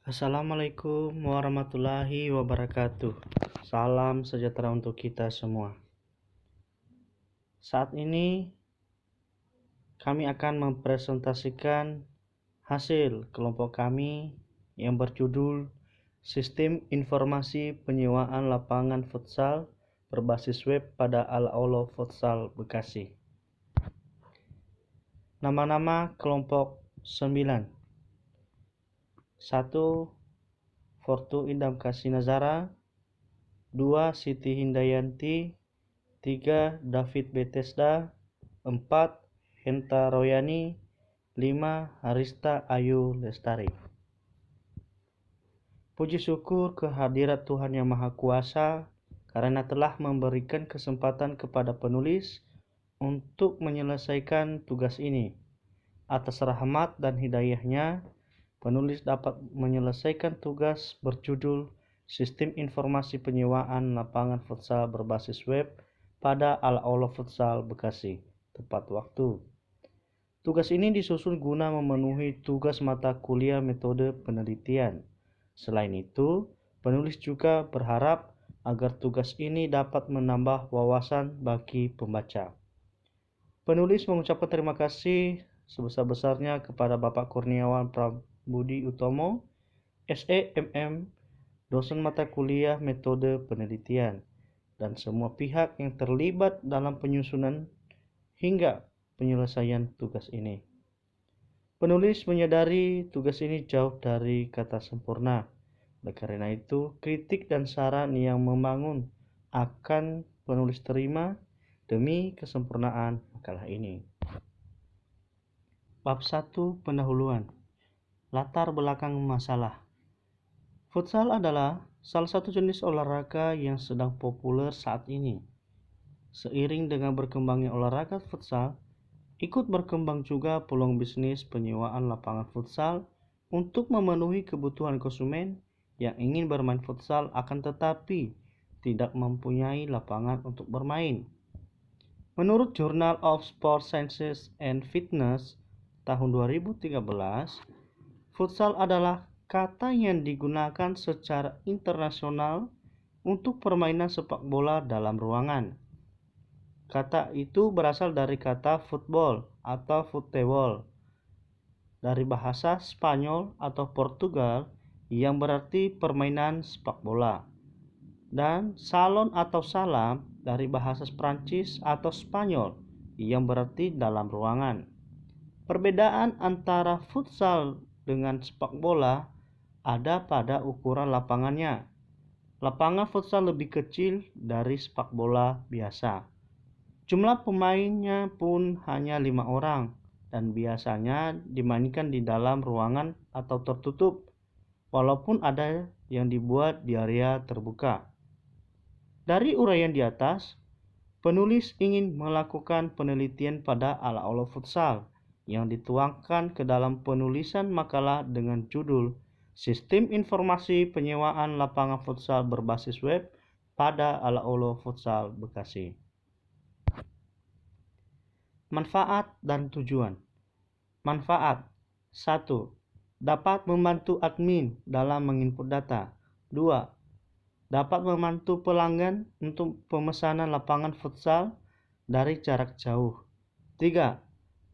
Assalamualaikum warahmatullahi wabarakatuh. Salam sejahtera untuk kita semua. Saat ini kami akan mempresentasikan hasil kelompok kami yang berjudul Sistem Informasi Penyewaan Lapangan Futsal Berbasis Web pada Ala-Olo Futsal Bekasi. Nama-nama kelompok 9. 1. Fortu Indam Kasih Nazara, 2. Siti Hindayanti, 3. David Betesda, 4. Henta Royani, 5. Harista Ayu Lestari. Puji syukur kehadirat Tuhan Yang Maha Kuasa karena telah memberikan kesempatan kepada penulis untuk menyelesaikan tugas ini. Atas rahmat dan hidayahnya, penulis dapat menyelesaikan tugas berjudul Sistem Informasi Penyewaan Lapangan Futsal Berbasis Web pada Ala-Olo Futsal Bekasi tepat waktu. Tugas ini disusun guna memenuhi tugas mata kuliah metode penelitian. Selain itu, penulis juga berharap agar tugas ini dapat menambah wawasan bagi pembaca. Penulis mengucapkan terima kasih sebesar-besarnya kepada Bapak Kurniawan Prabudi Utomo, SEMM, dosen mata kuliah metode penelitian, dan semua pihak yang terlibat dalam penyusunan hingga penyelesaian tugas ini. Penulis menyadari tugas ini jauh dari kata sempurna. Oleh karena itu, kritik dan saran yang membangun akan penulis terima demi kesempurnaan makalah ini. Bab 1. Pendahuluan. Latar belakang masalah. Futsal adalah salah satu jenis olahraga yang sedang populer saat ini. Seiring dengan berkembangnya olahraga futsal, ikut berkembang juga peluang bisnis penyewaan lapangan futsal untuk memenuhi kebutuhan konsumen yang ingin bermain futsal akan tetapi tidak mempunyai lapangan untuk bermain. Menurut Journal of Sport Sciences and Fitness tahun 2013, futsal adalah kata yang digunakan secara internasional untuk permainan sepak bola dalam ruangan. Kata itu berasal dari kata football atau football dari bahasa Spanyol atau Portugal yang berarti permainan sepak bola, dan salon atau salam dari bahasa Prancis atau Spanyol yang berarti dalam ruangan. Perbedaan antara futsal dengan sepak bola ada pada ukuran lapangannya. Lapangan futsal lebih kecil dari sepak bola biasa. Jumlah pemainnya pun hanya 5 orang dan biasanya dimainkan di dalam ruangan atau tertutup, walaupun ada yang dibuat di area terbuka. Dari uraian di atas, penulis ingin melakukan penelitian pada Ala-Olo Futsal yang dituangkan ke dalam penulisan makalah dengan judul Sistem Informasi Penyewaan Lapangan Futsal Berbasis Web pada Ala-Olo Futsal Bekasi. Manfaat dan tujuan. Manfaat. 1. Dapat membantu admin dalam menginput data. 2. Dapat membantu pelanggan untuk pemesanan lapangan futsal dari jarak jauh. 3.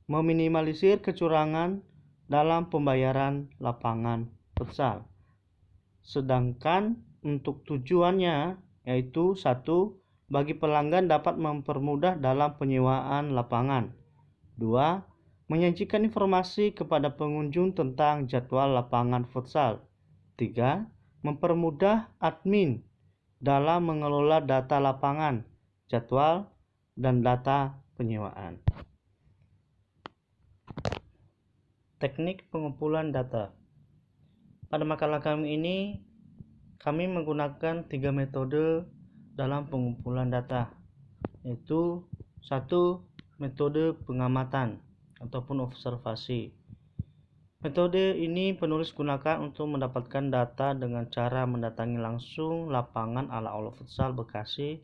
Meminimalisir kecurangan dalam pembayaran lapangan futsal. Sedangkan untuk tujuannya yaitu 1. Bagi pelanggan dapat mempermudah dalam penyewaan lapangan. 2. Menyajikan informasi kepada pengunjung tentang jadwal lapangan futsal. 3. Mempermudah admin dalam mengelola data lapangan, jadwal, dan data penyewaan. Teknik pengumpulan data. Pada makalah kami ini, kami menggunakan 3 metode dalam pengumpulan data, yaitu 1. Metode pengamatan ataupun observasi. Metode ini penulis gunakan untuk mendapatkan data dengan cara mendatangi langsung lapangan Ala-Olo Futsal Bekasi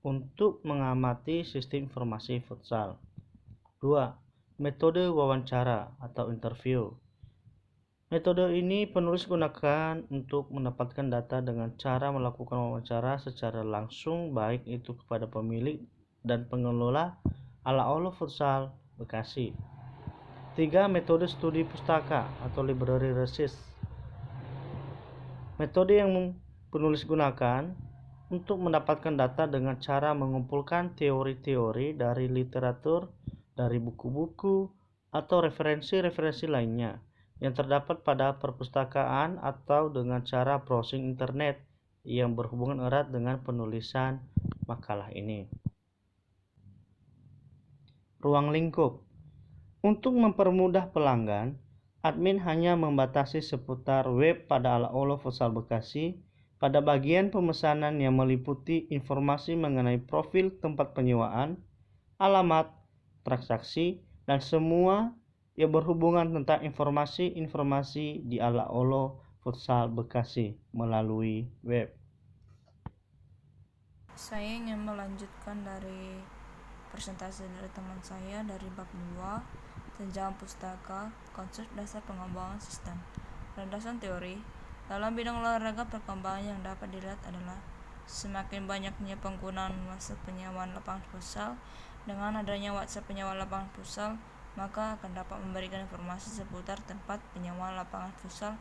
untuk mengamati sistem informasi futsal. 2. Metode wawancara atau interview. Metode ini penulis gunakan untuk mendapatkan data dengan cara melakukan wawancara secara langsung, baik itu kepada pemilik dan pengelola ala-ala futsal Bekasi. 3. Metode studi pustaka atau library research. Metode yang penulis gunakan untuk mendapatkan data dengan cara mengumpulkan teori-teori dari literatur, dari buku-buku, atau referensi-referensi lainnya yang terdapat pada perpustakaan atau dengan cara browsing internet yang berhubungan erat dengan penulisan makalah ini. Ruang lingkup. Untuk mempermudah pelanggan, admin hanya membatasi seputar web pada ala-ala futsal Bekasi pada bagian pemesanan yang meliputi informasi mengenai profil tempat penyewaan, alamat, transaksi, dan semua yang berhubungan tentang informasi-informasi di ala-ala futsal Bekasi melalui web. Saya ingin melanjutkan dari presentasi dari teman saya dari bab 2, Jenjang Pustaka, Konsep Dasar Pengembangan Sistem. Landasan teori, dalam bidang olahraga perkembangan yang dapat dilihat adalah semakin banyaknya penggunaan WhatsApp penyewaan lapangan futsal. Dengan adanya WhatsApp penyewaan lapangan futsal, maka akan dapat memberikan informasi seputar tempat penyewaan lapangan futsal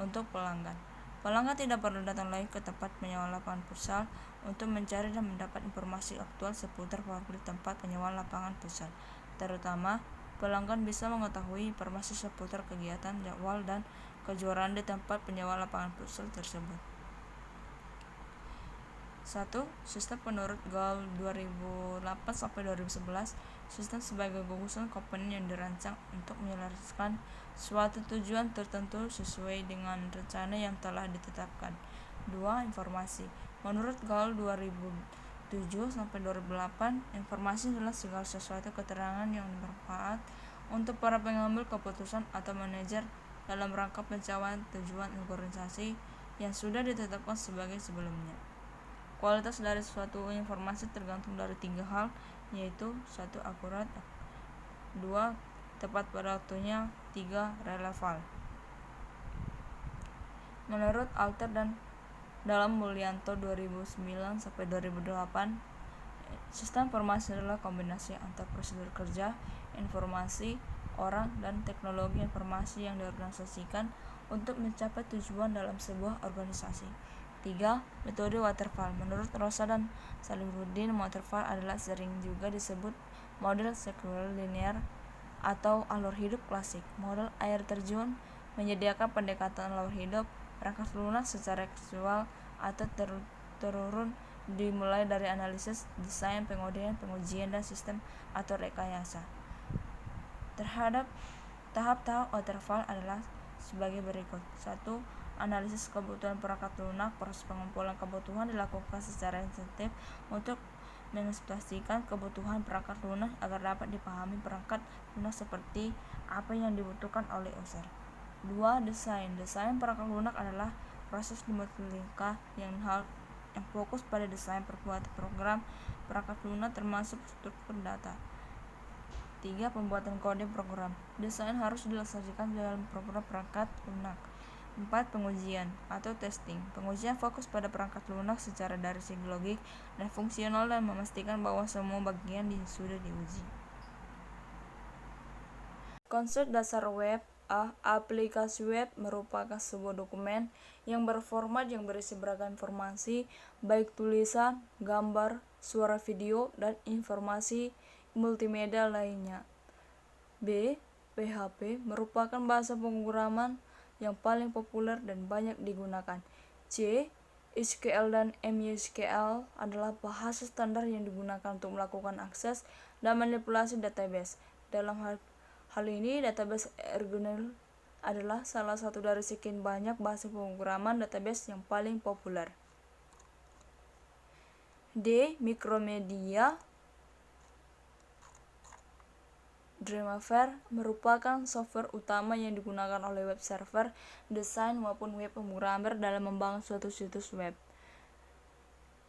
untuk pelanggan. Pelanggan tidak perlu datang lagi ke tempat penyewaan lapangan futsal untuk mencari dan mendapat informasi aktual seputar profil tempat penyewaan lapangan futsal. Terutama, pelanggan bisa mengetahui informasi seputar kegiatan, jadwal, dan kejuaraan di tempat penyewaan lapangan futsal tersebut. 1. Sistem menurut GAL 2008-2011. Sistem sebagai gugusan komponen yang dirancang untuk menyelaraskan suatu tujuan tertentu sesuai dengan rencana yang telah ditetapkan. 2. Informasi. Menurut GAL 2007-2008, informasi adalah segala sesuatu keterangan yang bermanfaat untuk para pengambil keputusan atau manajer dalam rangka pencapaian tujuan organisasi yang sudah ditetapkan sebagai sebelumnya. Kualitas dari suatu informasi tergantung dari 3 hal, yaitu 1. Akurat, 2. Tepat pada waktunya, 3. Relevan. Menurut Alter dan dalam Mulyanto 2009-2008, sistem informasi adalah kombinasi antara prosedur kerja, informasi, orang, dan teknologi informasi yang diorganisasikan untuk mencapai tujuan dalam sebuah organisasi. 3. Metode waterfall. Menurut Rosa dan Salihuddin, waterfall adalah sering juga disebut model sekuler linear atau alur hidup klasik. Model air terjun menyediakan pendekatan alur hidup perangkat lunak secara visual atau terurun dimulai dari analisis, desain, pengujian, dan sistem atau rekayasa. Terhadap tahap-tahap waterfall adalah sebagai berikut. 1. Analisis kebutuhan perangkat lunak. Proses pengumpulan kebutuhan dilakukan secara intensif untuk mengespesifikasikan kebutuhan perangkat lunak agar dapat dipahami perangkat lunak seperti apa yang dibutuhkan oleh user. 2. Desain. Desain perangkat lunak adalah proses dimultiplika yang fokus pada desain perbuatan program perangkat lunak termasuk struktur data. 3. Pembuatan kode program. Desain harus dilaksanakan dalam program perangkat lunak. 4. Pengujian atau testing. Pengujian fokus pada perangkat lunak secara dari segi logik dan fungsional dan memastikan bahwa semua bagian sudah diuji. Konsep dasar web. Aplikasi web merupakan sebuah dokumen yang berformat yang berisi beragam informasi, baik tulisan, gambar, suara, video, dan informasi multimedia lainnya. B. PHP merupakan bahasa pemrograman yang paling populer dan banyak digunakan. C. SQL dan MySQL adalah bahasa standar yang digunakan untuk melakukan akses dan manipulasi database. Dalam hal ini, database Ergonomik adalah salah satu dari sekian banyak bahasa pemrograman database yang paling populer. D. Mikromedia. Dreamweaver merupakan software utama yang digunakan oleh web server, desain maupun web pemrogramer dalam membangun suatu situs web.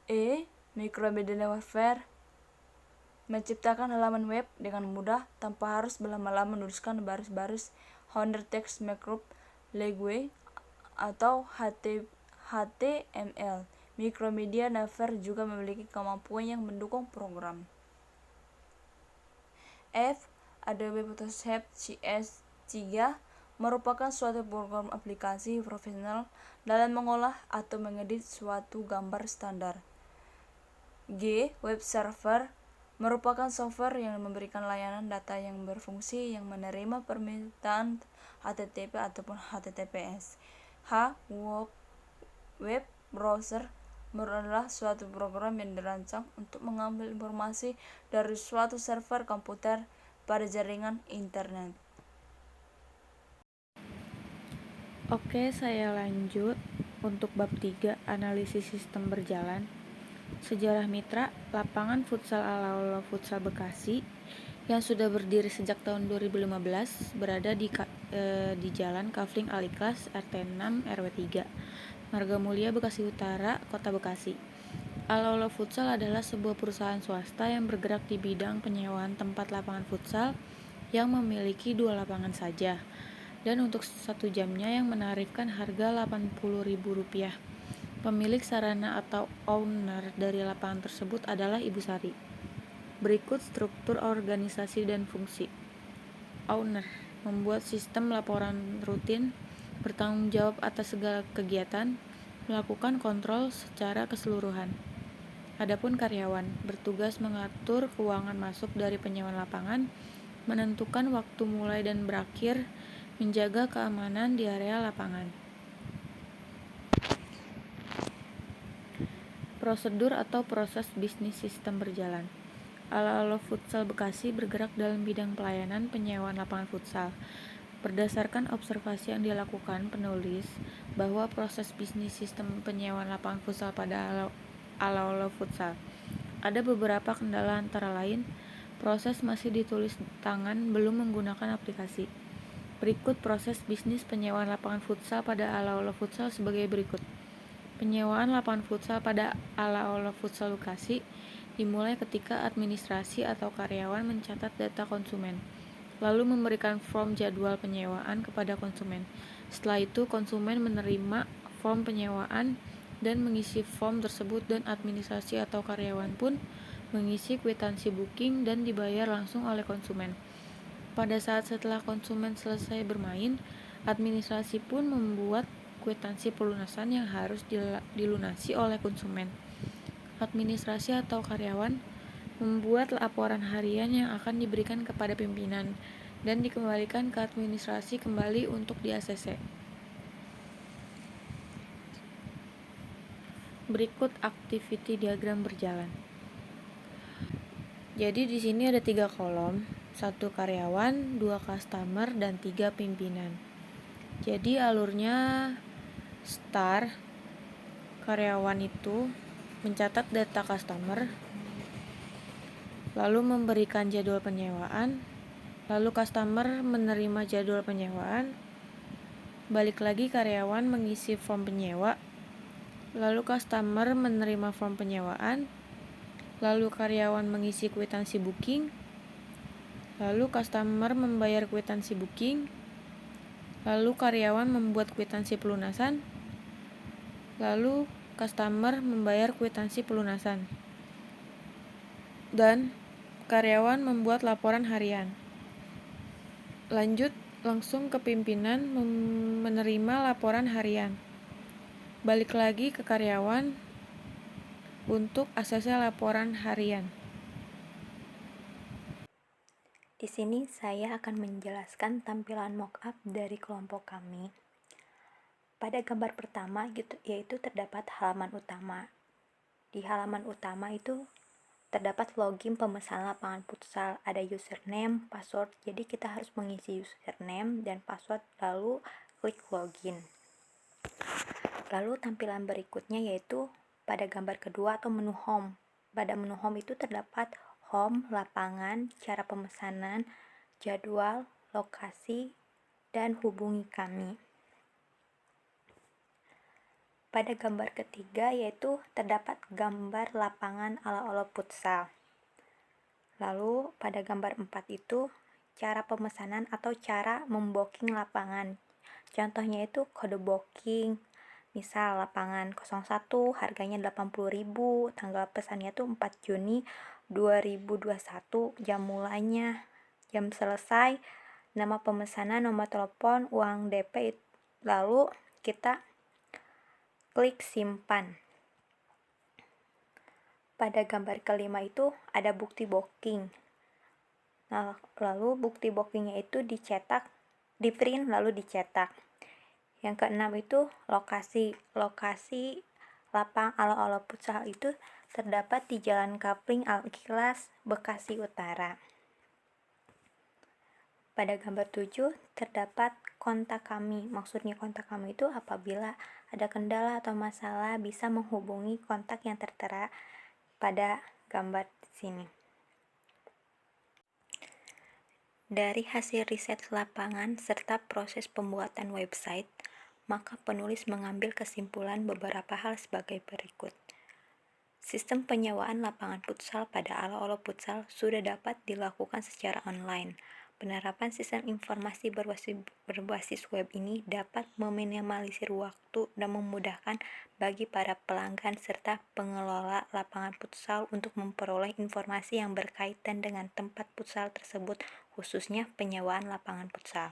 E. Mikromedia menciptakan halaman web dengan mudah tanpa harus berlama-lama menuliskan baris-baris. Honor Text Markup Legway atau HTML. Micromedia Naver juga memiliki kemampuan yang mendukung program. F. Adobe Photoshop CS3 merupakan suatu program aplikasi profesional dalam mengolah atau mengedit suatu gambar standar. G. Web Server merupakan software yang memberikan layanan data yang berfungsi yang menerima permintaan HTTP ataupun HTTPS. H. Web Browser adalah suatu program yang dirancang untuk mengambil informasi dari suatu server komputer pada jaringan internet. Oke, saya lanjut untuk bab 3, analisis sistem berjalan. Sejarah mitra, lapangan futsal ala-ala Futsal Bekasi yang sudah berdiri sejak tahun 2015 berada di Jalan Kafling Al-Ikhlas RT 6 RW 3, Marga Mulia, Bekasi Utara, Kota Bekasi. Ala-ala Futsal adalah sebuah perusahaan swasta yang bergerak di bidang penyewaan tempat lapangan futsal yang memiliki 2 lapangan saja, dan untuk 1 jamnya yang menarifkan harga Rp80.000. Pemilik sarana atau owner dari lapangan tersebut adalah Ibu Sari. Berikut struktur organisasi dan fungsi. Owner membuat sistem laporan rutin, bertanggung jawab atas segala kegiatan, melakukan kontrol secara keseluruhan. Adapun karyawan bertugas mengatur keuangan masuk dari penyewaan lapangan, menentukan waktu mulai dan berakhir, menjaga keamanan di area lapangan. Prosedur atau proses bisnis sistem berjalan. Ala-ala Futsal Bekasi bergerak dalam bidang pelayanan penyewaan lapangan futsal. Berdasarkan observasi yang dilakukan penulis bahwa proses bisnis sistem penyewaan lapangan futsal pada ala-ala futsal ada beberapa kendala, antara lain proses masih ditulis tangan, belum menggunakan aplikasi. Berikut proses bisnis penyewaan lapangan futsal pada ala-ala futsal sebagai berikut. Penyewaan lapangan futsal pada ala-ala Futsal Bekasi dimulai ketika administrasi atau karyawan mencatat data konsumen, lalu memberikan form jadwal penyewaan kepada konsumen. Setelah itu, konsumen menerima form penyewaan dan mengisi form tersebut, dan administrasi atau karyawan pun mengisi kwitansi booking dan dibayar langsung oleh konsumen. Pada saat setelah konsumen selesai bermain, administrasi pun membuat kwitansi pelunasan yang harus dilunasi oleh konsumen. Administrasi atau karyawan membuat laporan harian yang akan diberikan kepada pimpinan dan dikembalikan ke administrasi kembali untuk di-ACC. Berikut activity diagram berjalan. Jadi di sini ada 3 kolom, 1 karyawan, 2 customer, dan 3 pimpinan. Jadi alurnya start, karyawan itu mencatat data customer, lalu memberikan jadwal penyewaan, lalu customer menerima jadwal penyewaan, balik lagi karyawan mengisi form penyewa, lalu customer menerima form penyewaan, lalu karyawan mengisi kwitansi booking, lalu customer membayar kwitansi booking, lalu karyawan membuat kwitansi pelunasan, lalu customer membayar kwitansi pelunasan, dan karyawan membuat laporan harian. Lanjut langsung ke pimpinan menerima laporan harian. Balik lagi ke karyawan untuk ACC laporan harian. Di sini saya akan menjelaskan tampilan mockup dari kelompok kami. Pada gambar pertama yaitu terdapat halaman utama. Di halaman utama itu terdapat login pemesanan lapangan futsal, ada username, password. Jadi kita harus mengisi username dan password lalu klik login. Lalu tampilan berikutnya yaitu pada gambar kedua atau menu home. Pada menu home itu terdapat home, lapangan, cara pemesanan, jadwal, lokasi, dan hubungi kami. Pada gambar ketiga yaitu terdapat gambar lapangan ala-ala futsal. Lalu pada gambar 4 itu cara pemesanan atau cara membooking lapangan. Contohnya itu kode booking. Misal lapangan 01 harganya 80.000, tanggal pesannya tuh 4 Juni 2021, jam mulanya, jam selesai, nama pemesanan, nomor telepon, uang DP, lalu kita klik simpan. Pada gambar kelima itu ada bukti booking. Nah, lalu bukti bookingnya itu dicetak, di print lalu dicetak. Yang keenam itu lokasi lapang Alo-Alo Futsal itu terdapat di Jalan Kapling Al-Ikhlas, Bekasi Utara. Pada gambar 7 terdapat kontak kami. Maksudnya kontak kami itu apabila ada kendala atau masalah bisa menghubungi kontak yang tertera pada gambar sini. Dari hasil riset lapangan serta proses pembuatan website, maka penulis mengambil kesimpulan beberapa hal sebagai berikut. Sistem penyewaan lapangan futsal pada Alo-Alo Futsal sudah dapat dilakukan secara online. Penerapan sistem informasi berbasis web ini dapat meminimalisir waktu dan memudahkan bagi para pelanggan serta pengelola lapangan futsal untuk memperoleh informasi yang berkaitan dengan tempat futsal tersebut, khususnya penyewaan lapangan futsal.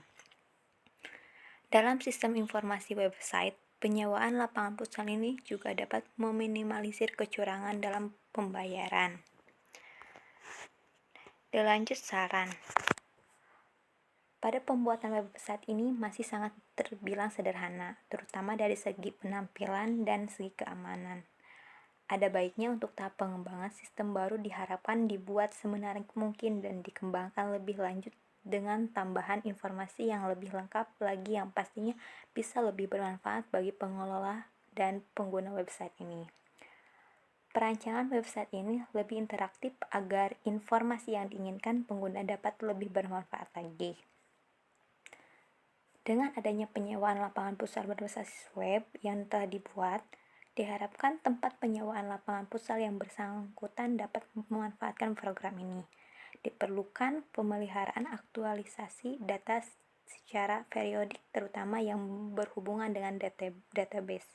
Dalam sistem informasi website, penyewaan lapangan futsal ini juga dapat meminimalisir kecurangan dalam pembayaran. Dilanjut saran. Pada pembuatan website ini masih sangat terbilang sederhana, terutama dari segi penampilan dan segi keamanan. Ada baiknya untuk tahap pengembangan sistem baru diharapkan dibuat semenarik mungkin dan dikembangkan lebih lanjut dengan tambahan informasi yang lebih lengkap lagi yang pastinya bisa lebih bermanfaat bagi pengelola dan pengguna website ini. Perancangan website ini lebih interaktif agar informasi yang diinginkan pengguna dapat lebih bermanfaat lagi. Dengan adanya penyewaan lapangan futsal berbasis web yang telah dibuat, diharapkan tempat penyewaan lapangan futsal yang bersangkutan dapat memanfaatkan program ini. Diperlukan pemeliharaan aktualisasi data secara periodik, terutama yang berhubungan dengan database.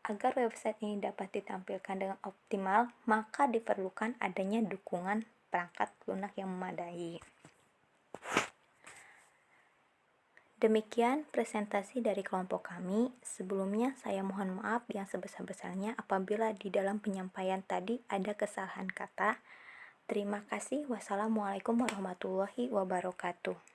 Agar website ini dapat ditampilkan dengan optimal, maka diperlukan adanya dukungan perangkat lunak yang memadai. Demikian presentasi dari kelompok kami. Sebelumnya saya mohon maaf yang sebesar-besarnya apabila di dalam penyampaian tadi ada kesalahan kata. Terima kasih. Wassalamualaikum warahmatullahi wabarakatuh.